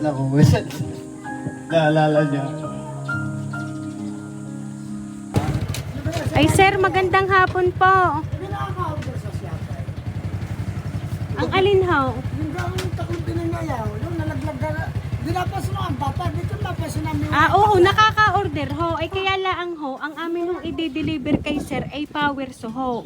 Alam ko, minsan, naalala niya. Ay sir, magandang hapon po. Pinaka-order sa siyata. Ang alin ho? Yung gawin taklong pinangayaw, yung nalaglag na, dinapas mo ang bata, dito napas namin. Oo, nakaka-order ho. Ay kaya laang ho, ang amin hong i-deliver kay sir ay power so ho.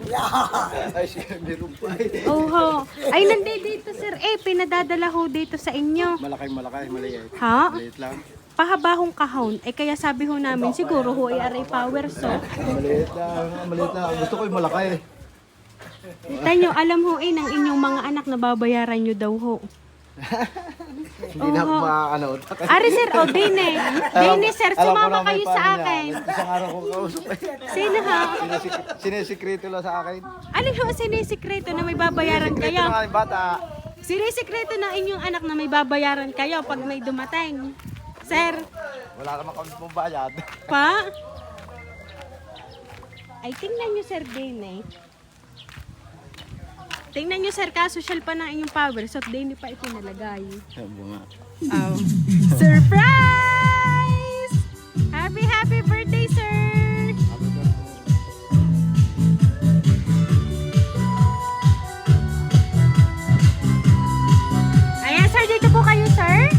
Ay, siya, meron pa eh. Oho. Ay nandito sir, pinadadala ho dito sa inyo. Malaki, maliit. Ha? Maliit lang. Pahabahong kahon. Ay kaya sabi ho namin, siguro ho ay aray power so. Maliit lang. Gusto ko yung malaki. Kita nyo, alam ho ng inyong mga anak na babayaran nyo daw ho. Hindi na ako Oho. makakano. Ari sir, o Dine. Dine sir, Alam ko sumama na may kayo sa paano niya. akin. Isang araw ko kausap eh. Sino ha? Sinisikreto lang sa akin. Alin ho sinisikreto na may babayaran Sinisikreto kayo? ng aking bata. Sinisikreto na inyong anak na may babayaran kayo pag may dumating. Sir, Wala naman kami pong bayad. pa? Ay, tingnan nyo sir Dine. Tingnan nyo sir, kasosyal pa na inyong power. So, Dine pa ipinalagay. Bunga. Oh. Surprise! Happy birthday, sir! Ayan, sir, dito po kayo, sir.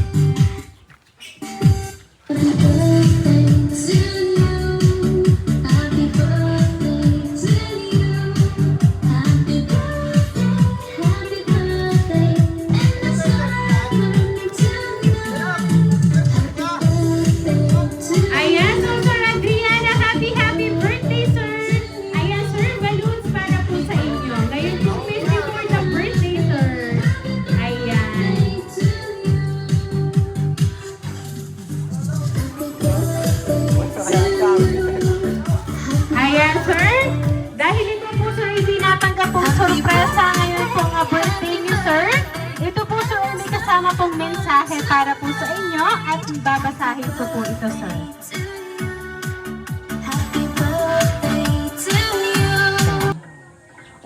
Ayan, so Sir Adriana, happy birthday, sir! Ayan, sir, balloons para po sa inyo. Ngayon po, may for the birthday, sir. Ayan. Ayan, sir. Dahil ito po, sir, hindi natanggap pong sorpresa ngayon pong birthday niyo, sir. Ito po, sir, ay may kasama pong mensahe para po sa inyo at babasahin ko po ito, sir.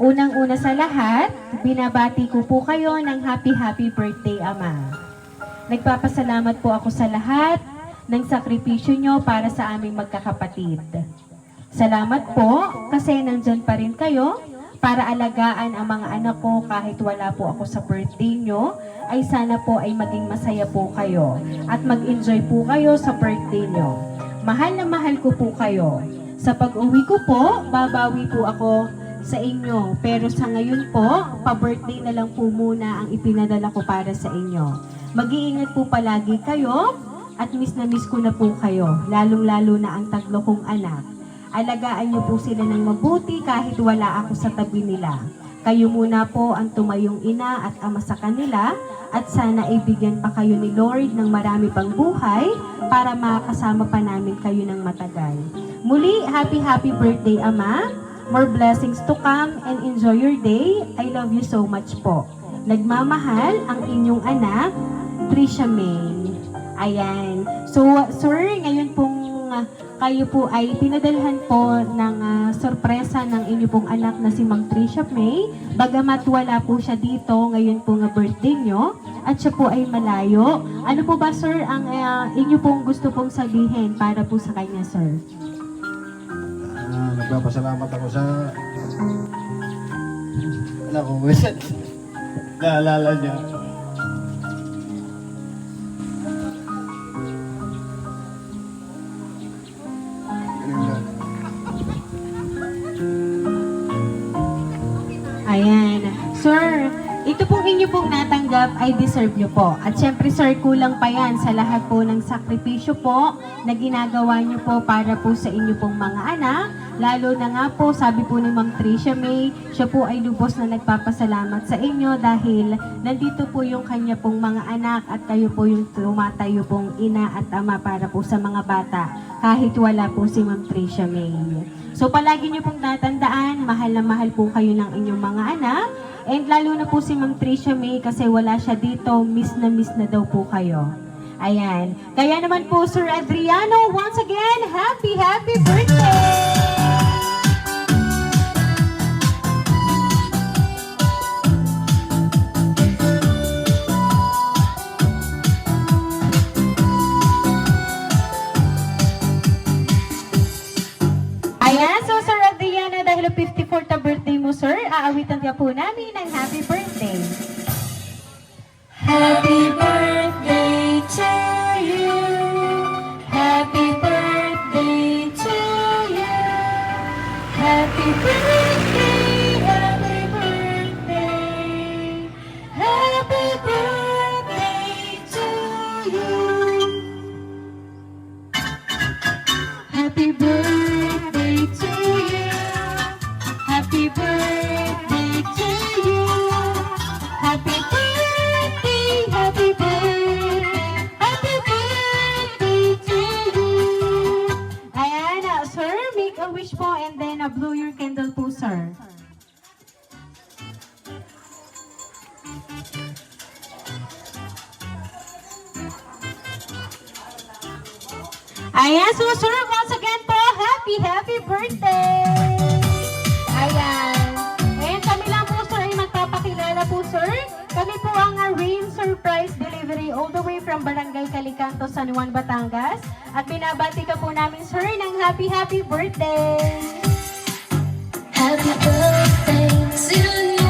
Unang-una sa lahat, binabati ko po kayo ng happy birthday, Ama. Nagpapasalamat po ako sa lahat ng sakripisyo nyo para sa aming magkakapatid. Salamat po kasi nandyan pa rin kayo para alagaan ang mga anak ko kahit wala po ako sa birthday nyo, ay sana po ay maging masaya po kayo at mag-enjoy po kayo sa birthday nyo. Mahal na mahal ko po kayo. Sa pag-uwi ko po, babawi po ako sa inyo. Pero sa ngayon po, pa-birthday na lang po muna ang ipinadala ko para sa inyo. Mag-iingat po palagi kayo at miss na miss ko na po kayo, lalong-lalo na ang tatlo kong anak. Alagaan niyo po sila ng mabuti kahit wala ako sa tabi nila. Kayo muna po ang tumayong ina at ama sa kanila at sana ibigyan pa kayo ni Lord ng marami pang buhay para makasama pa namin kayo ng matagal. Muli, happy birthday, Ama. More blessings to come and enjoy your day. I love you so much po. Nagmamahal ang inyong anak, Trisha May. Ayan. So, sir, ngayon pong kayo po ay pinadalhan po ng sorpresa ng inyo pong anak na si Mang Trisha May. Bagamat wala po siya dito, ngayon po nga birthday nyo, at siya po ay malayo. Ano po ba, sir, ang inyo pong gusto pong sabihin para po sa kanya, sir? Nagpapasalamat ako sa... Alam ko, minsan, naalala niya. Ayan. Sir, ito pong inyo pong natanggap ay deserve nyo po. At syempre sir, kulang pa yan sa lahat po ng sakripisyo po na ginagawa nyo po para po sa inyo pong mga anak. Lalo na nga po, sabi po ni Ma'am Trisha May, siya po ay lubos na nagpapasalamat sa inyo dahil nandito po yung kanya pong mga anak at kayo po yung tumatayo pong ina at ama para po sa mga bata kahit wala po si Ma'am Trisha May. So palagi nyo pong tatandaan, mahal na mahal po kayo ng inyong mga anak. And lalo na po si Ma'am Trisha May kasi wala siya dito, miss na daw po kayo. Ayan. Kaya naman po, Sir Adriano, once again, happy birthday! aawitan ka po namin ng happy birthday. Happy birthday to you. Happy birthday to you. Happy birthday, happy birthday. Happy birthday to you. Happy birthday to you. Happy birthday to you. Happy birthday, happy birthday, happy birthday to you. Ayan, sir, make a wish po and then blow your candle po, sir. Ayan, so sir, once again po, happy birthday! Ayan. And kami lang po, sir, ay magpapakilala po, sir. Kami po ang Rain Surprise Delivery all the way from Barangay Calicanto, San Juan, Batangas. At binabati ka po namin, sir, ng happy birthday! Happy birthday to you.